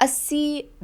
80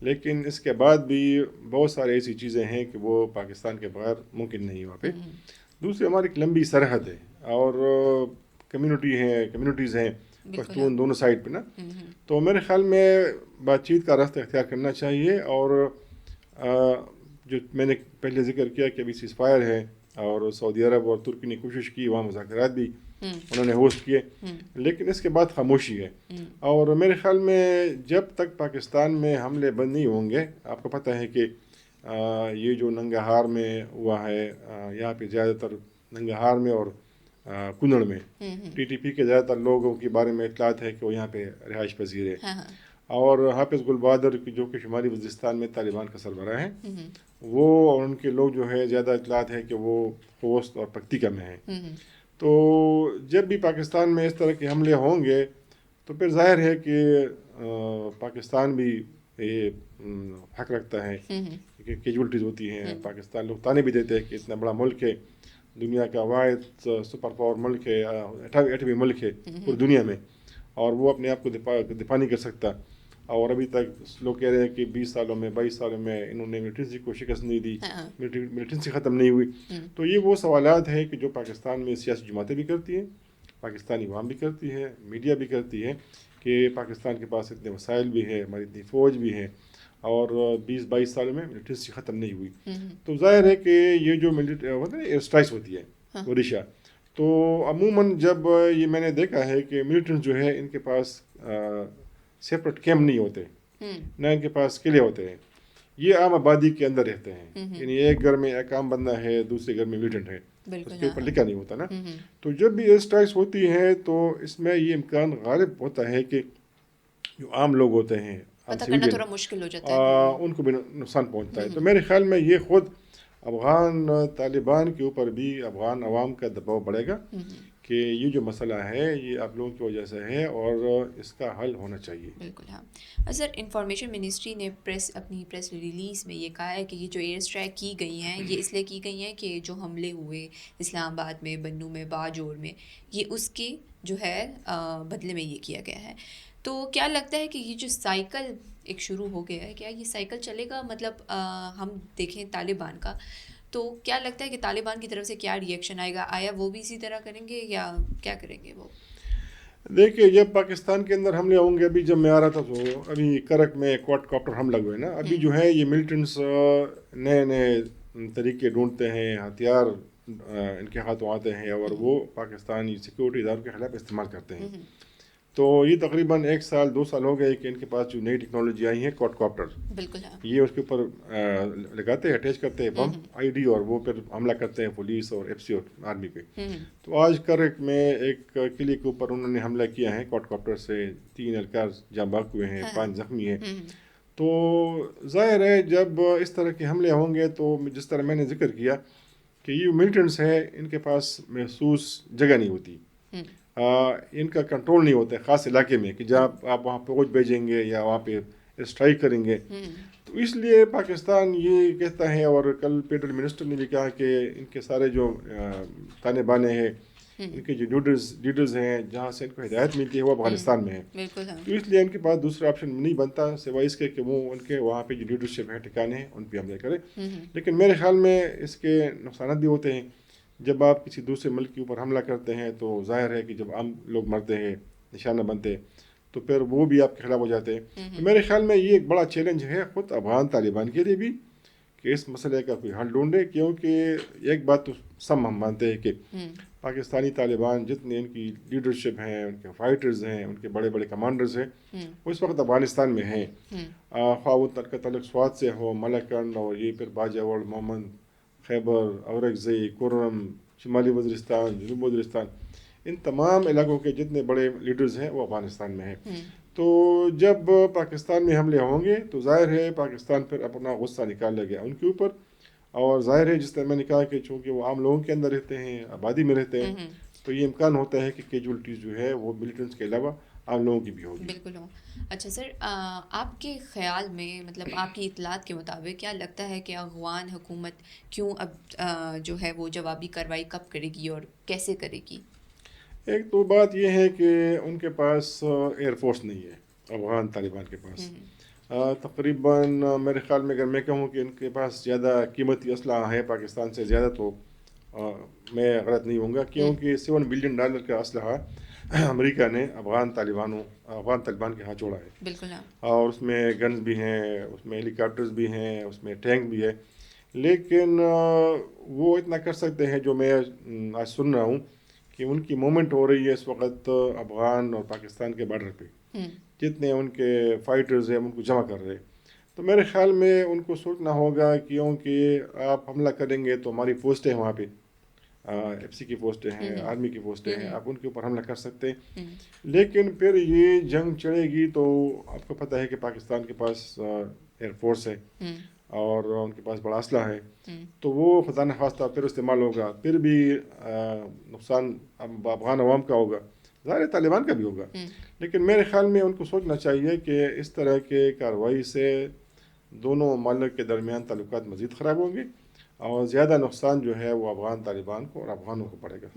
لیکن اس کے بعد بھی بہت سارے ایسی چیزیں ہیں کہ وہ پاکستان کے بغیر ممکن نہیں وہاں پہ. دوسری ہماری ایک لمبی سرحد ہے اور کمیونٹیز ہیں پشتون دونوں سائڈ پہ نا. تو میرے خیال میں بات چیت کا راستہ اختیار کرنا چاہیے. اور جو میں نے پہلے ذکر کیا کہ ابھی سیز فائر ہے اور سعودی عرب اور ترکی نے کوشش کی, وہاں مذاکرات بھی انہوں نے ہوسٹ کیے, لیکن اس کے بعد خاموشی ہے. اور میرے خیال میں جب تک پاکستان میں حملے بند نہیں ہوں گے, آپ کو پتہ ہے کہ یہ جو ننگاہار میں ہوا ہے, یہاں پہ زیادہ تر ننگاہار میں اور کنڑ میں ٹی ٹی پی کے زیادہ تر لوگوں کے بارے میں اطلاعات ہے کہ وہ یہاں پہ رہائش پذیر ہے. اور حافظ گل بہادر جو کہ شمالی وزیرستان میں طالبان کا سربراہ ہیں, وہ اور ان کے لوگ جو ہے زیادہ اطلاعات ہے کہ وہ خوست اور پکتیکا میں ہیں. تو جب بھی پاکستان میں اس طرح کے حملے ہوں گے تو پھر ظاہر ہے کہ پاکستان بھی یہ حق رکھتا ہے کہ کیجولٹیز ہوتی ہیں. پاکستان لوگ تانے بھی دیتے ہیں کہ اتنا بڑا ملک ہے, دنیا کا واحد سپر پاور ملک ہے, ایٹمی ملک ہے پوری دنیا میں, اور وہ اپنے آپ کو دفاع نہیں کر سکتا. اور ابھی تک لوگ کہہ رہے ہیں کہ 20 سالوں میں 22 سالوں میں انہوں نے ملیٹنسی کو شکست نہیں دی, ملیٹنسی ختم نہیں ہوئی. تو یہ وہ سوالات ہیں کہ جو پاکستان میں سیاسی جماعتیں بھی کرتی ہیں, پاکستانی عوام بھی کرتی ہے, میڈیا بھی کرتی ہے کہ پاکستان کے پاس اتنے وسائل بھی ہیں, ہماری اتنی فوج بھی ہے, اور 20-22 سالوں میں ملیٹنسی ختم نہیں ہوئی. تو ظاہر ہے کہ یہ جو ایئر اسٹرائکس ہوتی ہے وریشا, تو عموماً جب یہ میں نے دیکھا ہے کہ ملیٹنٹس جو ہے ان کے پاس سیپریٹ کیمپ نہیں ہوتے, نہ ان کے پاس قلعے ہوتے ہیں, یہ عام آبادی کے اندر رہتے ہیں. یعنی ایک گھر میں ایک عام بندہ ہے, دوسرے گھر میں ملیٹنٹ ہے, اس کے اوپر لکھا نہیں ہوتا نا. تو جب بھی ایئر اسٹرائکس ہوتی ہیں تو اس میں یہ امکان غالب ہوتا ہے کہ جو عام لوگ ہوتے ہیں, تھوڑا مشکل ہو جاتا ہے, ان کو بھی نقصان پہنچتا ہے. تو میرے خیال میں یہ خود افغان طالبان کے اوپر بھی افغان عوام کا دباؤ بڑھے گا کہ یہ جو مسئلہ ہے یہ آپ لوگوں کی وجہ سے ہے اور اس کا حل ہونا چاہیے. بالکل. ہاں سر, انفارمیشن منسٹری نے اپنی پریس ریلیز میں یہ کہا ہے کہ یہ جو ایئر اسٹرائک کی گئی ہیں یہ اس لیے کی گئی ہیں کہ جو حملے ہوئے اسلام آباد میں, بنوں میں, باجوڑ میں, یہ اس کے جو ہے بدلے میں یہ کیا گیا ہے. تو کیا لگتا ہے کہ یہ جو سائیکل ایک شروع ہو گیا ہے, کیا یہ سائیکل چلے گا؟ مطلب ہم دیکھیں طالبان کا, تو کیا لگتا ہے کہ طالبان کی طرف سے کیا ری ایکشن آئے گا؟ آیا وہ بھی اسی طرح کریں گے یا کیا کریں گے وہ؟ دیکھیے, جب پاکستان کے اندر حملے ہوں گے, ابھی جب میں آ رہا تھا تو ابھی کرک میں کوڈ کاپٹر حملہ ہوئے نا, ابھی جو ہے یہ ملیٹنٹس نئے نئے طریقے ڈھونڈتے ہیں, ہتھیار ان کے ہاتھوں آتے ہیں اور وہ پاکستانی سیکورٹی اداروں کے خلاف استعمال کرتے ہیں. تو یہ تقریباً 1 سال 2 سال ہو گئے کہ ان کے پاس جو نئی ٹیکنالوجی آئی ہیں کوڈ کاپٹر, بالکل یہ اس کے اوپر لگاتے ہیں, اٹیچ کرتے ہیں بم آئی ڈی, اور وہ پھر حملہ کرتے ہیں پولیس اور ایف سی اور آرمی پہ. تو آج کرک میں ایک قلعے کے اوپر انہوں نے حملہ کیا ہے کوڈ کاپٹر سے, 3 اہلکار جاں بحق ہوئے ہیں, 5 زخمی ہیں. تو ظاہر ہے جب اس طرح کے حملے ہوں گے تو جس طرح میں نے ذکر کیا کہ یہ ملیٹنٹس ہیں, ان کے پاس محسوس جگہ نہیں ہوتی, ان کا کنٹرول نہیں ہوتا ہے خاص علاقے میں کہ جہاں آپ وہاں فوج بھیجیں گے یا وہاں پہ اسٹرائک کریں گے. تو اس لیے پاکستان یہ کہتا ہے, اور کل فیڈرل منسٹر نے بھی کہا کہ ان کے سارے جو تانے بانے ہیں, ان کے جو لیڈرز ہیں, جہاں سے ان کو ہدایت ملتی ہے وہ افغانستان میں ہے. تو اس لیے ان کے پاس دوسرا آپشن نہیں بنتا سوائے اس کے کہ وہ ان کے وہاں پہ جو لیڈرشپ ہے ٹھکانے ہیں ان پہ حملے کرے. لیکن میرے خیال میں اس کے نقصانات بھی ہوتے ہیں. جب آپ کسی دوسرے ملک کے اوپر حملہ کرتے ہیں تو ظاہر ہے کہ جب عام لوگ مرتے ہیں, نشانہ بنتے ہیں, تو پھر وہ بھی آپ کے خلاف ہو جاتے ہیں. تو میرے خیال میں یہ ایک بڑا چیلنج ہے خود افغان طالبان کے لیے بھی کہ اس مسئلے کا کوئی حل ڈھونڈے, کیونکہ ایک بات تو سب ہم مانتے ہیں کہ پاکستانی طالبان جتنے ان کی لیڈرشپ ہیں, ان کے فائٹرز ہیں, ان کے بڑے بڑے کمانڈرز ہیں, وہ اس وقت افغانستان میں ہیں. خواہ وہ کا تعلق سوات سے ہو, ملکنڈ اور یہ پھر باجوڑ, محمد, خیبر, اورکزئی, کرم, شمالی وزیرستان, جنوبی وزیرستان, ان تمام علاقوں کے جتنے بڑے لیڈرز ہیں وہ افغانستان میں ہیں. تو جب پاکستان میں حملے ہوں گے تو ظاہر ہے پاکستان پھر اپنا غصہ نکال لے گا ان کے اوپر. اور ظاہر ہے جس طرح میں نے کہا کہ چونکہ وہ عام لوگوں کے اندر رہتے ہیں, آبادی میں رہتے ہیں, تو یہ امکان ہوتا ہے کہ کیجولٹیز جو ہے وہ ملیٹنٹس کے علاوہ عام لوگوں کی بھی ہوگی. بالکل ہو. اچھا سر, آپ کے خیال میں مطلب آپ کی اطلاعات کے مطابق کیا لگتا ہے کہ افغان حکومت کیوں اب جو ہے وہ جوابی کارروائی کب کرے گی اور کیسے کرے گی؟ ایک تو بات یہ ہے کہ ان کے پاس ایئر فورس نہیں ہے افغان طالبان کے پاس, تقریباً میرے خیال میں اگر میں کہوں کہ ان کے پاس زیادہ قیمتی اسلحہ ہے پاکستان سے زیادہ تو میں غلط نہیں ہوں گا، کیونکہ $7 بلین کا اسلحہ امریکہ نے افغان طالبان کے ہاتھ چھوڑا ہے، بالکل ہاں، اور اس میں گنز بھی ہیں، اس میں ہیلی کاپٹرز بھی ہیں، اس میں ٹینک بھی ہے، لیکن وہ اتنا کر سکتے ہیں جو میں آج سن رہا ہوں کہ ان کی موومنٹ ہو رہی ہے اس وقت افغان اور پاکستان کے بارڈر پہ، جتنے ان کے فائٹرز ہیں ان کو جمع کر رہے. تو میرے خیال میں ان کو سوچنا ہوگا، کیونکہ آپ حملہ کریں گے تو ہماری پوسٹیں وہاں پہ ایف سی کی پوسٹیں ہیں، آرمی کی پوسٹیں ہیں، آپ ان کے اوپر حملہ کر سکتے ہیں. لیکن پھر یہ جنگ چڑھے گی تو آپ کو پتہ ہے کہ پاکستان کے پاس ایئر فورس ہے اور ان کے پاس بڑا اسلحہ ہے، تو وہ خدا نخواستہ پھر استعمال ہوگا، پھر بھی نقصان افغان عوام کا ہوگا، ظاہر طالبان کا بھی ہوگا. لیکن میرے خیال میں ان کو سوچنا چاہیے کہ اس طرح کے کارروائی سے دونوں ممالک کے درمیان تعلقات مزید خراب ہوں گے، اور زیادہ نقصان جو ہے وہ افغان طالبان کو اور افغانوں کو پڑے گا.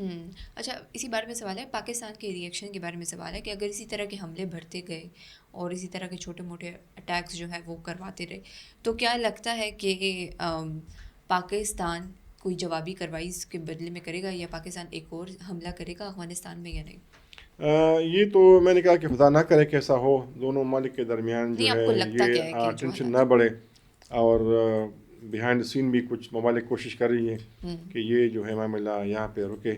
اچھا، اسی بارے میں سوال ہے، پاکستان کے ریئیکشن کے بارے میں سوال ہے کہ اگر اسی طرح کے حملے بڑھتے گئے اور اسی طرح کے چھوٹے موٹے اٹیکس جو ہے وہ کرواتے رہے تو کیا لگتا ہے کہ پاکستان کوئی جوابی کارروائی اس کے بدلے میں کرے گا، یا پاکستان ایک اور حملہ کرے گا افغانستان میں یا نہیں؟ یہ تو میں نے کہا کہ خدا نہ کرے کہ ایسا ہو، دونوں ممالک کے درمیان نہیں، جو آپ ہے کو لگتا کیا ہے یہ کہ جو ٹینشن نہ بڑھے، اور بیہائنڈ سین بھی کچھ ممالک کوشش کر رہی ہیں کہ یہ جو ہے معاملہ یہاں پہ رکے.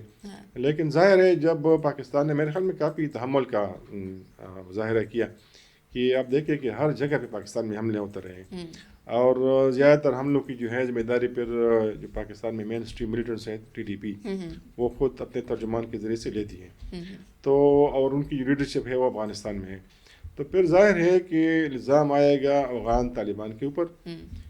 لیکن ظاہر ہے جب پاکستان نے میرے خیال میں کافی تحمل کا مظاہرہ کیا، کہ آپ دیکھیں کہ ہر جگہ پہ پاکستان میں حملے ہوتے رہے ہیں، اور زیادہ تر حملوں کی جو ہے ذمہ داری پھر جو پاکستان میں مین اسٹریم ملیٹنٹس ہیں TTP وہ خود اپنے ترجمان کے ذریعے سے لیتی ہیں، تو اور ان کی جو لیڈرشپ ہے وہ افغانستان میں ہے. تو پھر ظاہر ہے کہ الزام آئے گا افغان طالبان کے اوپر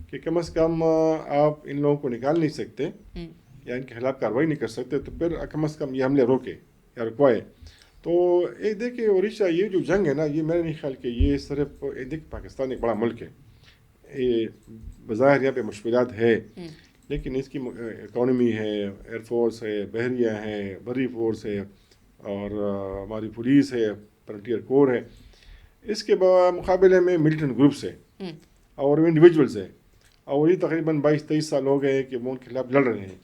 کہ کم از کم آپ ان لوگوں کو نکال نہیں سکتے یا ان کے خلاف کارروائی نہیں کر سکتے، تو پھر کم از کم یہ حملے روکے یا رکوائے. تو ایک دیکھیں اوریشا، یہ جو جنگ ہے نا، یہ میرا نہیں خیال کہ یہ صرف دیکھ پاکستان ایک بڑا ملک ہے، یہ بظاہر یہاں پہ مشکلات ہے، لیکن اس کی اکانومی ہے، ایئر فورس ہے، بحریہ ہے، بری فورس ہے، اور ہماری پولیس ہے، فرنٹیئر کور ہے، اس کے مقابلے میں ملیٹنٹ گروپس ہے اور انڈیویجولز ہے، اور یہ تقریباً 22-23 سال ہو گئے کہ وہ ان کے خلاف لڑ رہے ہیں.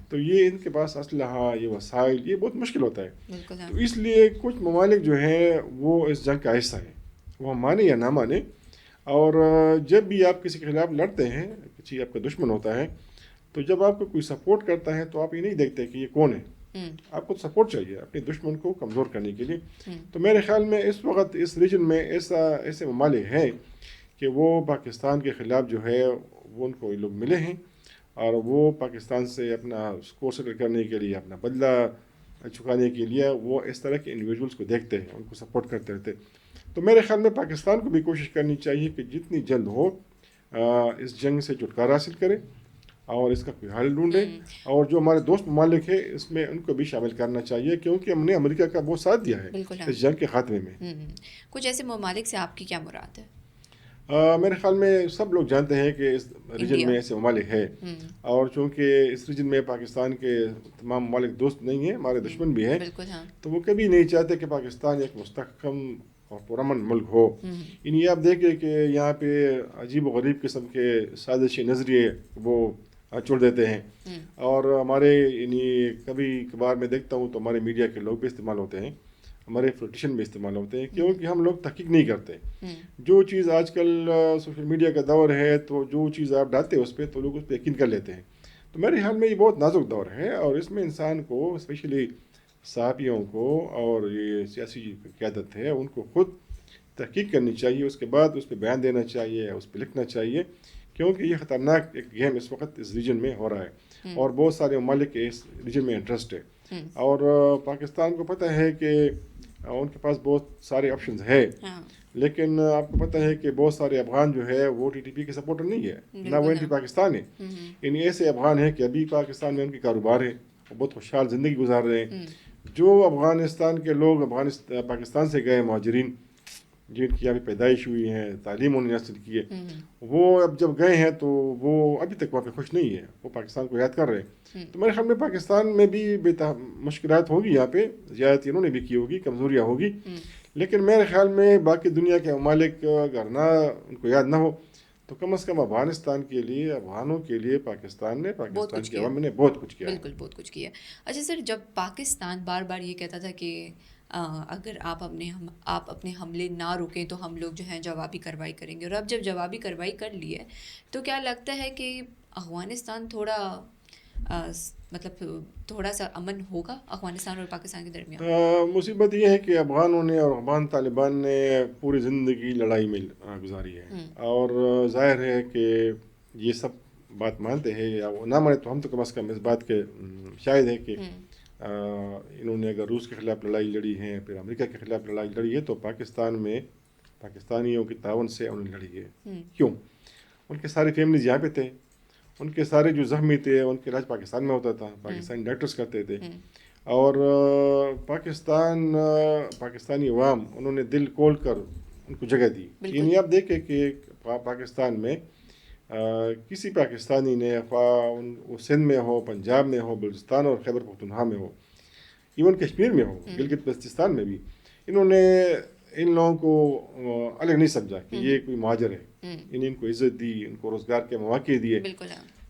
تو یہ ان کے پاس اسلحہ، یہ وسائل، یہ بہت مشکل ہوتا ہے. تو اس لیے کچھ ممالک جو ہیں وہ اس جنگ کا حصہ ہیں، وہ مانے یا نہ مانے. اور جب بھی آپ کسی کے خلاف لڑتے ہیں، کسی آپ کا دشمن ہوتا ہے، تو جب آپ کو کوئی سپورٹ کرتا ہے تو آپ یہ نہیں دیکھتے کہ یہ کون ہے، آپ کو سپورٹ چاہیے اپنے دشمن کو کمزور کرنے کے لیے. تو میرے خیال میں اس وقت اس ریجن میں ایسے ممالک ہیں کہ وہ پاکستان کے خلاف جو ہے وہ ان کو یہ لوگ ملے ہیں، اور وہ پاکستان سے اپنا اسکور سیٹل کرنے کے لیے، اپنا بدلہ چکانے کے لیے وہ اس طرح کے انڈیویجولس کو دیکھتے ہیں، ان کو سپورٹ کرتے رہتے. تو میرے خیال میں پاکستان کو بھی کوشش کرنی چاہیے کہ جتنی جلد ہو اس جنگ سے چھٹکارا حاصل کرے اور اس کا کوئی حل ڈھونڈے، اور جو ہمارے دوست ممالک ہیں اس میں ان کو بھی شامل کرنا چاہیے، کیونکہ ہم نے امریکہ کا بہت ساتھ دیا ہے اس جنگ کے خاتمے میں. کچھ ایسے ممالک سے آپ کی کیا مراد ہے؟ میرے خیال میں سب لوگ جانتے ہیں کہ اس ریجن میں ایسے ممالک ہیں، اور چونکہ اس ریجن میں پاکستان کے تمام ممالک دوست نہیں ہیں، ہمارے دشمن بھی ہیں، تو وہ کبھی نہیں چاہتے کہ پاکستان ایک مستحکم اور پرامن ملک ہو. یعنی آپ دیکھیں کہ یہاں پہ عجیب و غریب قسم کے سازشی نظریے وہ چھوڑ دیتے ہیں، اور ہمارے یعنی کبھی کبھار میں دیکھتا ہوں تو ہمارے میڈیا کے لوگ بھی استعمال ہوتے ہیں، ہمارے پولیٹیشین بھی استعمال ہوتے ہیں، کیونکہ ہم لوگ تحقیق نہیں کرتے. جو چیز آج کل سوشل میڈیا کا دور ہے، تو جو چیز آپ ڈالتے ہیں اس پہ تو لوگ اس پہ یقین کر لیتے ہیں. تو میرے خیال میں یہ بہت نازک دور ہے، اور اس میں انسان کو، اسپیشلی صحافیوں کو اور یہ سیاسی قیادت ہے، ان کو خود تحقیق کرنی چاہیے، اس کے بعد اس پہ بیان دینا چاہیے، اس پہ لکھنا چاہیے، کیونکہ یہ خطرناک ایک گیم اس وقت اس ریجن میں ہو رہا ہے، اور بہت سارے ممالک کے اس ریجن میں انٹرسٹ ہے. اور پاکستان کو پتہ ہے کہ ان کے پاس بہت سارے آپشنز ہے، لیکن آپ کو پتہ ہے کہ بہت سارے افغان جو ہے وہ TTP کے سپورٹر نہیں ہے، نہ وہ اینٹی پاکستان ہے. یعنی ایسے افغان ہیں کہ ابھی پاکستان میں ان کے کاروبار ہے، وہ بہت خوشحال زندگی گزار رہے ہیں. جو افغانستان کے لوگ پاکستان سے گئے مہاجرین، جن کی ابھی پیدائش ہوئی ہے، تعلیم انہوں نے حاصل کی ہے، وہ اب جب گئے ہیں تو وہ ابھی تک وہاں پہ خوش نہیں ہے، وہ پاکستان کو یاد کر رہے ہیں. تو میرے خیال میں پاکستان میں بھی مشکلات ہوگی، یہاں پہ زیادتی انہوں نے بھی کی ہوگی، کمزوریاں ہوگی، لیکن میرے خیال میں باقی دنیا کے ممالک اگر نہ ان کو یاد نہ ہو تو کم از کم افغانستان کے لیے، افغانوں کے لیے پاکستان نے، بہت پاکستان کچھ کے کیا، عوام نے بہت کچھ کیا ہے۔ بالکل بہت کچھ کیا۔ اچھا سر، جب پاکستان بار بار یہ کہتا تھا کہ اگر آپ اپنے حملے نہ روکیں تو ہم لوگ جو ہیں جوابی کارروائی کریں گے، اور اب جب جوابی کارروائی کر لی ہے تو کیا لگتا ہے کہ افغانستان مطلب تھوڑا سا امن ہوگا افغانستان اور پاکستان کے درمیان؟ مصیبت یہ ہے کہ افغانوں نے اور افغان طالبان نے پوری زندگی لڑائی میں گزاری ہے، اور ظاہر ہے کہ یہ سب بات مانتے ہیں، یا وہ نہ مانے تو ہم تو کم از کم اس بات کے شاہد ہیں کہ انہوں نے اگر روس کے خلاف لڑائی لڑی ہے، پھر امریکہ کے خلاف لڑائی لڑی ہے، تو پاکستان میں پاکستانیوں کے تعاون سے انہوں نے لڑی ہے۔ کیوں؟ ان کے سارے فیملیز یہاں پہ تھے، ان کے سارے جو زخمی تھے ان کا علاج پاکستان میں ہوتا تھا، پاکستانی ڈاکٹرز کرتے تھے، اور پاکستانی عوام انہوں نے دل کھول کر ان کو جگہ دی۔ یعنی آپ دیکھیں کہ پاکستان میں کسی پاکستانی نے، خواہ سندھ میں ہو، پنجاب میں ہو، بلوچستان اور خیبر پختونخوا میں ہو، ایون کشمیر میں ہو، گلگت بلتستان میں بھی، انہوں نے ان لوگوں کو الگ نہیں سمجھا کہ یہ کوئی مہاجر ہے، ان کو عزت دی، ان کو روزگار کے مواقع دیے۔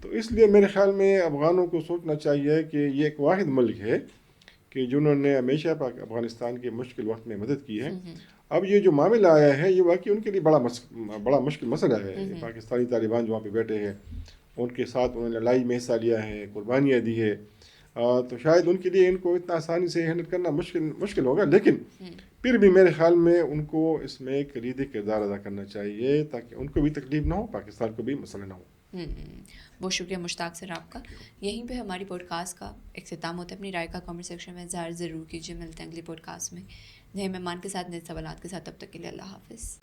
تو اس لیے میرے خیال میں افغانوں کو سوچنا چاہیے کہ یہ ایک واحد ملک ہے کہ جنہوں نے ہمیشہ افغانستان کے مشکل وقت میں مدد کی ہے۔ اب یہ جو معاملہ آیا ہے یہ واقعی ان کے لیے بڑا مشکل مسئلہ ہے۔ پاکستانی طالبان جو وہاں پہ بیٹھے ہیں، ان کے ساتھ انہوں نے لڑائی میں حصہ لیا ہے، قربانیاں دی ہے، تو شاید ان کے لیے ان کو اتنا آسانی سے ہینڈل کرنا مشکل ہوگا، لیکن پھر بھی میرے خیال میں ان کو اس میں کلیدی کردار ادا کرنا چاہیے تاکہ ان کو بھی تکلیف نہ ہو، پاکستان کو بھی مسئلہ نہ ہو۔ بہت شکریہ مشتاق سر آپ کا۔ یہیں پہ ہماری پوڈ کاسٹ کا اختتام ہوتا ہے۔ اپنی رائے کا کامنٹ سیکشن میں ظاہر ضرور کیجیے۔ ملتے ہیں اگلی پوڈ کاسٹ میں نئے مہمان کے ساتھ، نئے سوالات کے ساتھ۔ تب تک کے لیے اللہ حافظ۔